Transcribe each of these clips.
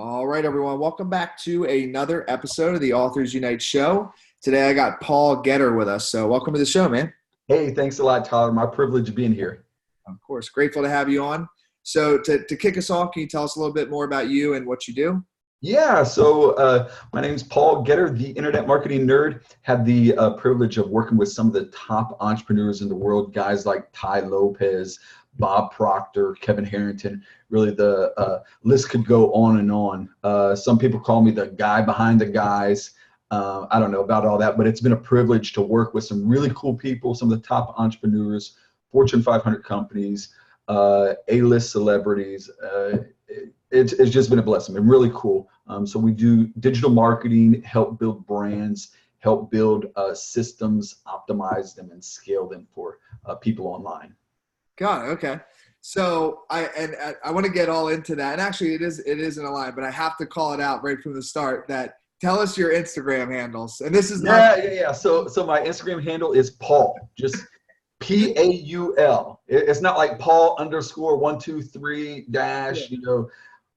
All right, everyone. Welcome back to another episode of the Authors Unite show. Today I got Paul Getter with us. So welcome to the show, man. Hey, thanks a lot, Tyler. My privilege of being here. Of course. Grateful to have you on. So to kick us off, can you tell us a little bit more about you and what you do? Yeah, so my name's Paul Getter, the internet marketing nerd. Had the privilege of working with some of the top entrepreneurs in the world, guys like Tai Lopez, Bob Proctor, Kevin Harrington. Really, the list could go on and on. Some people call me the guy behind the guys. I don't know about all that, but it's been a privilege to work with some really cool people, some of the top entrepreneurs, Fortune 500 companies, A-list celebrities. It's just been a blessing. Been really cool. So we do digital marketing, help build brands, help build systems, optimize them, and scale them for people online. Got it. Okay. So I want to get all into that. And actually, it isn't a lie, but I have to call it out right from the start. That tell us your Instagram handles. And this is yeah. So my Instagram handle is Paul. Just Paul. It's not like Paul _123 dash,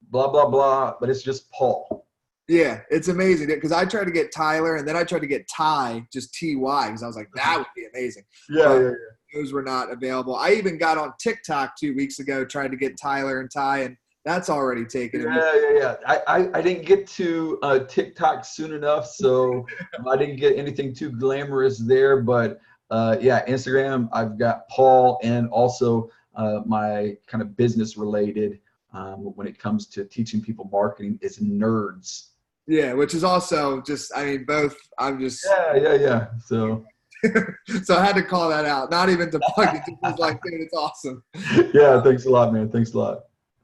blah, blah, blah, but it's just Paul. Yeah, it's amazing because I tried to get Tyler and then I tried to get Ty, just TY, because I was like, that would be amazing. Yeah. Those were not available. I even got on TikTok 2 weeks ago, tried to get Tyler and Ty, and that's already taken. Yeah. I didn't get to TikTok soon enough, so I didn't get anything too glamorous there. But Instagram, I've got Paul, and also my kind of business related when it comes to teaching people marketing is Nerds. Yeah, which is also just, both. I'm just. Yeah. So. So I had to call that out. Not even to plug it. It was like, dude, it's awesome. Yeah, thanks a lot, man. Thanks a lot.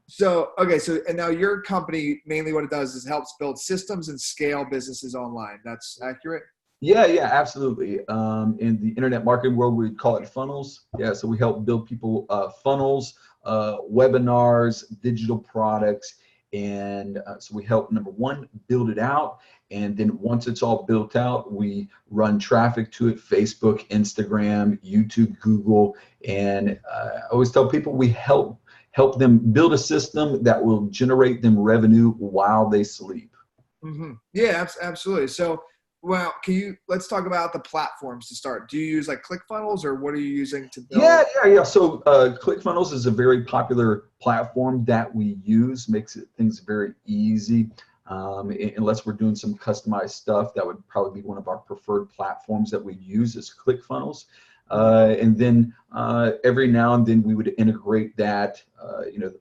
So, okay. And now your company, mainly what it does is helps build systems and scale businesses online. That's accurate? Yeah, absolutely. In the internet marketing world, we call it funnels. Yeah, so we help build people funnels, webinars, digital products. And so we help, number one, build it out. And then once it's all built out, we run traffic to it: Facebook, Instagram, YouTube, Google. And I always tell people we help them build a system that will generate them revenue while they sleep. Mm-hmm. Yeah, absolutely. So, well, let's talk about the platforms to start. Do you use like ClickFunnels, or what are you using to build? Yeah. So ClickFunnels is a very popular platform that we use, makes things very easy. Unless we're doing some customized stuff, that would probably be one of our preferred platforms that we use is ClickFunnels. And then every now and then we would integrate that,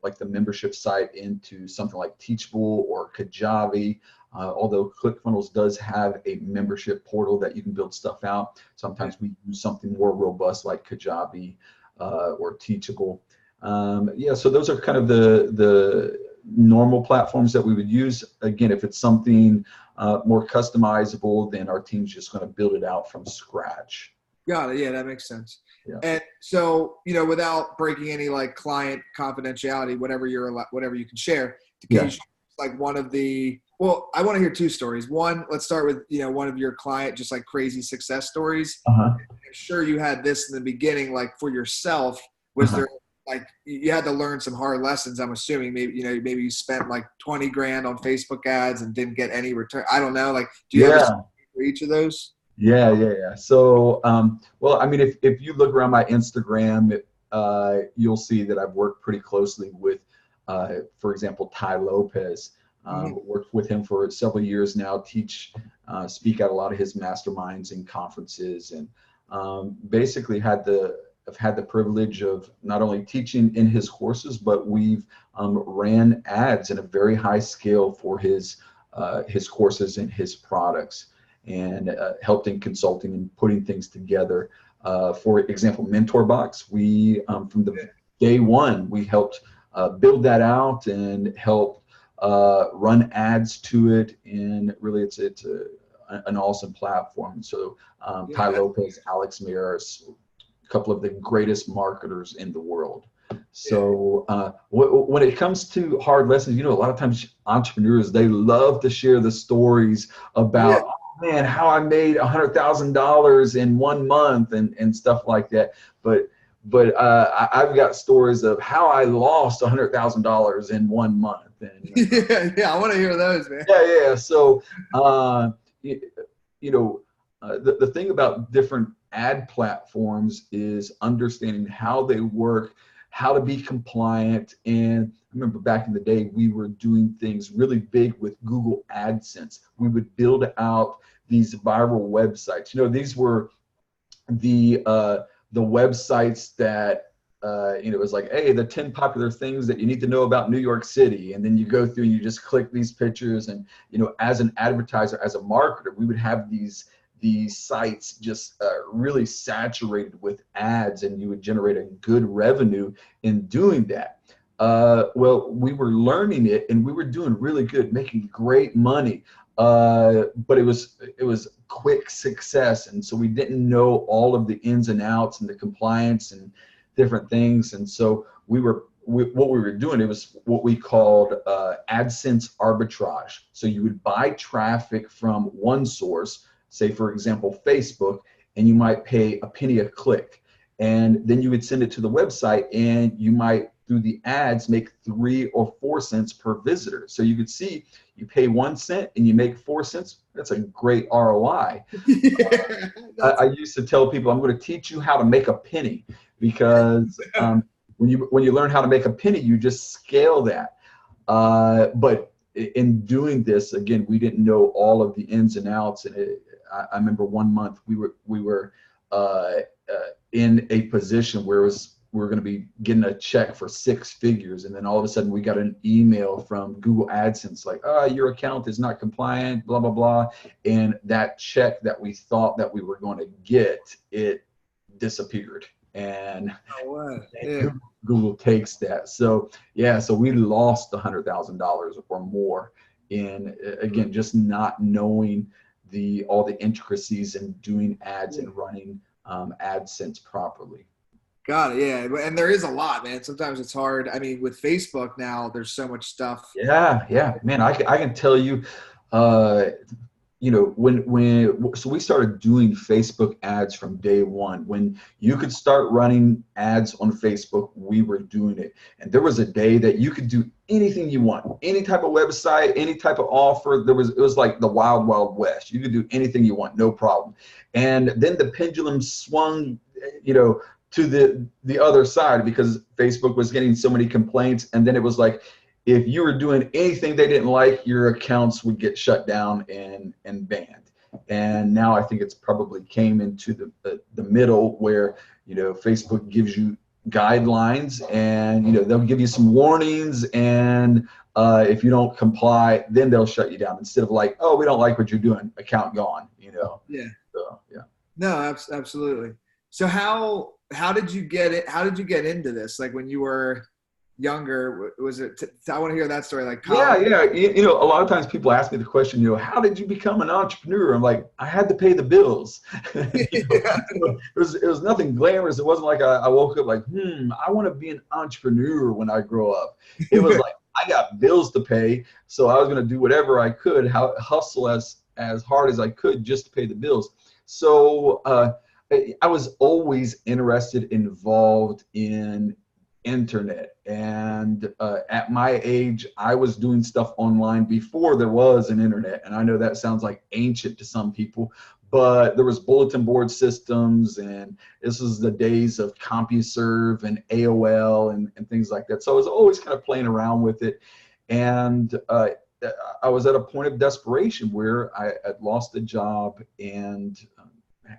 like the membership site into something like Teachable or Kajabi. Although ClickFunnels does have a membership portal that you can build stuff out. Sometimes we use something more robust like Kajabi or Teachable. So those are kind of the normal platforms that we would use. Again, if it's something more customizable, then our team's just going to build it out from scratch. Got it. Yeah, that makes sense. Yeah. And so, without breaking any like client confidentiality, whatever you can share, can you share like one of the, well, I want to hear two stories. One, let's start with, one of your client, just like crazy success stories. Uh-huh. I'm sure you had this in the beginning, like for yourself, was there like, you had to learn some hard lessons. I'm assuming maybe you spent like 20 grand on Facebook ads and didn't get any return. I don't know. Like, do you have a story for each of those? Yeah. So, if you look around my Instagram, you'll see that I've worked pretty closely with, for example, Tai Lopez. Worked with him for several years now, speak at a lot of his masterminds and conferences, and basically I've had the privilege of not only teaching in his courses, but we've ran ads in a very high scale for his courses and his products, and helped in consulting and putting things together. For example, Mentor Box, we from the day one, we helped build that out and help run ads to it, and really it's an awesome platform. So Tai Lopez, Alex Maris, a couple of the greatest marketers in the world. So when it comes to hard lessons, a lot of times entrepreneurs, they love to share the stories about, oh man, how I made $100,000 in 1 month and stuff like that. But but I've got stories of how I lost $100,000 in 1 month. And yeah, I want to hear those, man. yeah. So, you, the thing about different ad platforms is understanding how they work, how to be compliant. And I remember back in the day, we were doing things really big with Google AdSense. We would build out these viral websites. These were the websites that it was like, hey, the 10 popular things that you need to know about New York City. And then you go through and you just click these pictures. And, as an advertiser, as a marketer, we would have these sites just really saturated with ads, and you would generate a good revenue in doing that. Well, we were learning it, and we were doing really good, making great money. But it was quick success, and so we didn't know all of the ins and outs and the compliance and different things. And so what we were doing, it was what we called AdSense arbitrage. So you would buy traffic from one source, say for example Facebook, and you might pay a penny a click, and then you would send it to the website, and you might, through the ads, make 3 or 4 cents per visitor. So you could see, you pay 1 cent and you make 4 cents. That's a great ROI. I used to tell people, I'm going to teach you how to make a penny, because when you learn how to make a penny, you just scale that. But in doing this, again, we didn't know all of the ins and outs. And I remember 1 month we were in a position where we were going to be getting a check for 6 figures, and then all of a sudden we got an email from Google AdSense like, your account is not compliant, blah blah blah, and that check that we thought that we were going to get, it disappeared. And Google takes that. So we lost $100,000 or more in, again, just not knowing all the intricacies in doing ads and running AdSense properly. Got it. Yeah. And there is a lot, man. Sometimes it's hard. I mean, with Facebook now, there's so much stuff. Yeah, man. I can tell you, so we started doing Facebook ads from day one. When you could start running ads on Facebook, we were doing it. And there was a day that you could do anything you want, any type of website, any type of offer. It was like the wild, wild west. You could do anything you want, no problem. And then the pendulum swung, to the other side, because Facebook was getting so many complaints. And then it was like, if you were doing anything they didn't like, your accounts would get shut down and banned. And now I think it's probably came into the middle where, Facebook gives you guidelines, and, they'll give you some warnings, and if you don't comply, then they'll shut you down, instead of like, oh, we don't like what you're doing, account gone, Yeah. So, yeah. No, absolutely. So how did you get it? How did you get into this? Like when you were younger, was it? I want to hear that story. Like college. Yeah. A lot of times people ask me the question, how did you become an entrepreneur? I'm like, I had to pay the bills. It was nothing glamorous. It wasn't like I woke up like, I want to be an entrepreneur when I grow up. It was like, I got bills to pay, so I was going to do whatever I could, hustle as hard as I could just to pay the bills. So I was always involved in internet, and at my age, I was doing stuff online before there was an internet. And I know that sounds like ancient to some people, but there was bulletin board systems, and this was the days of CompuServe and AOL and things like that. So I was always kind of playing around with it, and I was at a point of desperation where I had lost a job and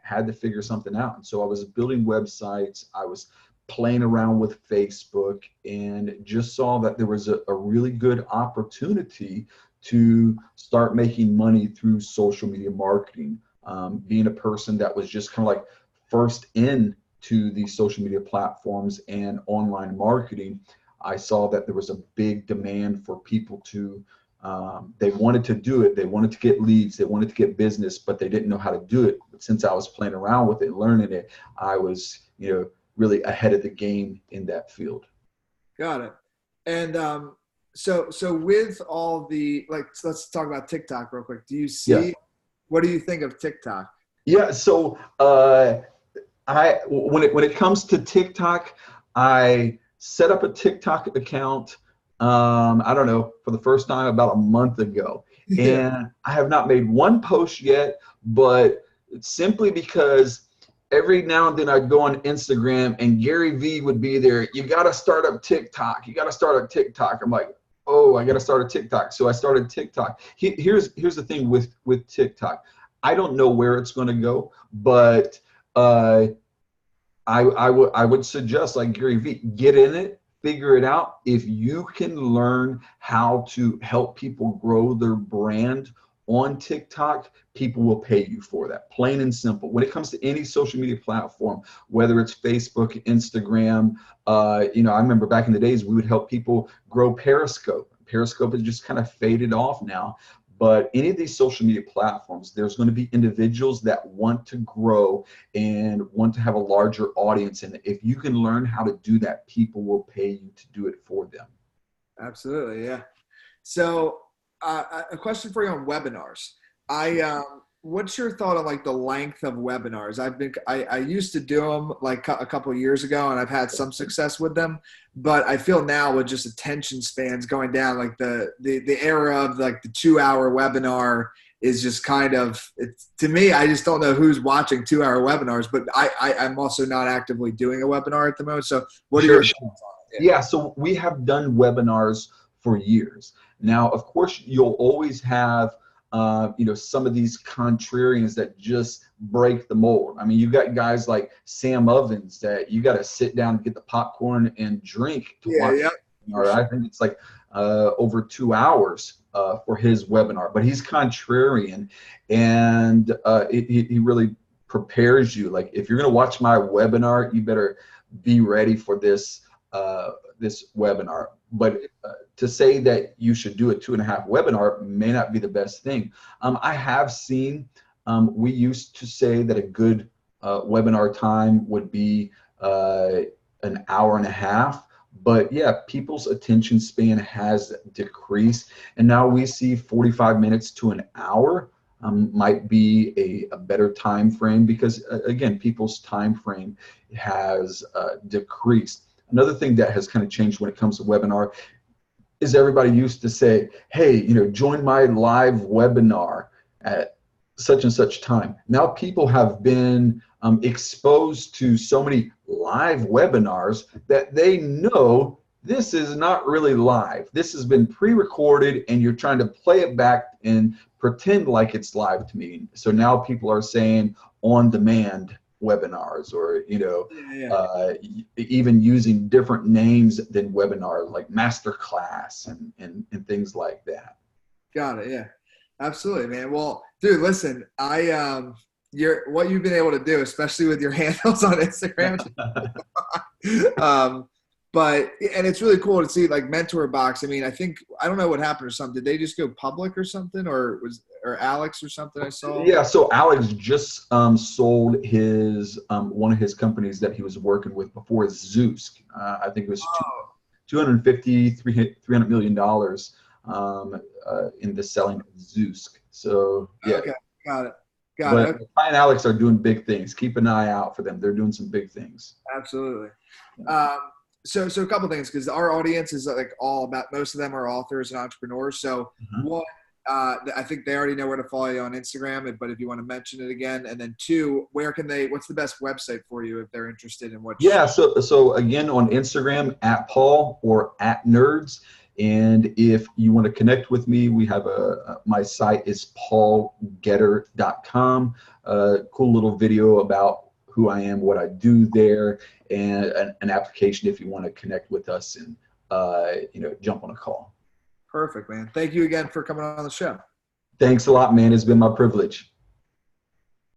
had to figure something out. And so I was building websites, I was playing around with Facebook, and just saw that there was a really good opportunity to start making money through social media marketing. Being a person that was just kind of like first into these social media platforms and online marketing, I saw that there was a big demand for people to they wanted to do it. They wanted to get leads. They wanted to get business, but they didn't know how to do it. But since I was playing around with it, learning it, I was, really ahead of the game in that field. Got it. And so with all the, let's talk about TikTok real quick. Do you see, what do you think of TikTok? Yeah. So When it comes to TikTok, I set up a TikTok account. I don't know, for the first time about a month ago, Yeah. and I have not made one post yet. But it's simply because every now and then I'd go on Instagram and Gary V would be there. You got to start up TikTok. You got to start up TikTok. I'm like, oh, I got to start a TikTok. So I started TikTok. Here's the thing with TikTok. I don't know where it's going to go, but I would suggest, like Gary V, get in it, figure it out. If you can learn how to help people grow their brand on TikTok, people will pay you for that, plain and simple. When it comes to any social media platform, whether it's Facebook, Instagram, I remember back in the days we would help people grow Periscope. Periscope has just kind of faded off now. But any of these social media platforms, there's going to be individuals that want to grow and want to have a larger audience. And if you can learn how to do that, people will pay you to do it for them. Absolutely, yeah. So, a question for you on webinars. What's your thought on like the length of webinars? I used to do them like a couple of years ago, and I've had some success with them. But I feel now with just attention spans going down, like the era of like the 2-hour webinar is just kind of, to me, I just don't know who's watching 2-hour webinars. But I'm also not actively doing a webinar at the moment. So, what are your thoughts on it? Yeah, so we have done webinars for years. Now, of course, you'll always have some of these contrarians that just break the mold. I mean, you got guys like Sam Ovens that you got to sit down and get the popcorn and drink to watch. Yeah. Or I think it's like over 2 hours for his webinar, but he's contrarian, and he really prepares you. Like, if you're going to watch my webinar, you better be ready for this webinar. But to say that you should do a 2.5 webinar may not be the best thing. I have seen, we used to say that a good webinar time would be an hour and a half. But yeah, people's attention span has decreased. And now we see 45 minutes to an hour might be a better time frame, because again, people's time frame has decreased. Another thing that has kind of changed when it comes to webinar is everybody used to say, hey, join my live webinar at such and such time. Now people have been exposed to so many live webinars that they know this is not really live. This has been pre-recorded, and you're trying to play it back and pretend like it's live to me. So now people are saying on-demand webinars, or even using different names than webinar, like masterclass and things like that. Got it. Yeah, absolutely, man. Well, dude, listen, what you've been able to do, especially with your handles on Instagram. And it's really cool to see, like, Mentor Box. I mean, I don't know what happened or something. Did they just go public or something, or Alex or something I saw? Yeah, so Alex just sold his one of his companies that he was working with before, Zeus. I think it was $250-300 million in the selling of Zeus. So yeah. Okay, got it. But Ty and Alex are doing big things. Keep an eye out for them. They're doing some big things. Absolutely. So a couple things, because our audience is like all about, most of them are authors and entrepreneurs. So one, I think they already know where to follow you on Instagram, but if you want to mention it again. And then two, what's the best website for you if they're interested in what? Yeah, so again, on Instagram, @Paul or @Nerds. And if you want to connect with me, we have my site is paulgetter.com. Cool little video about who I am, what I do there, and an application if you want to connect with us and jump on a call. Perfect, man. Thank you again for coming on the show. Thanks a lot, man. It's been my privilege.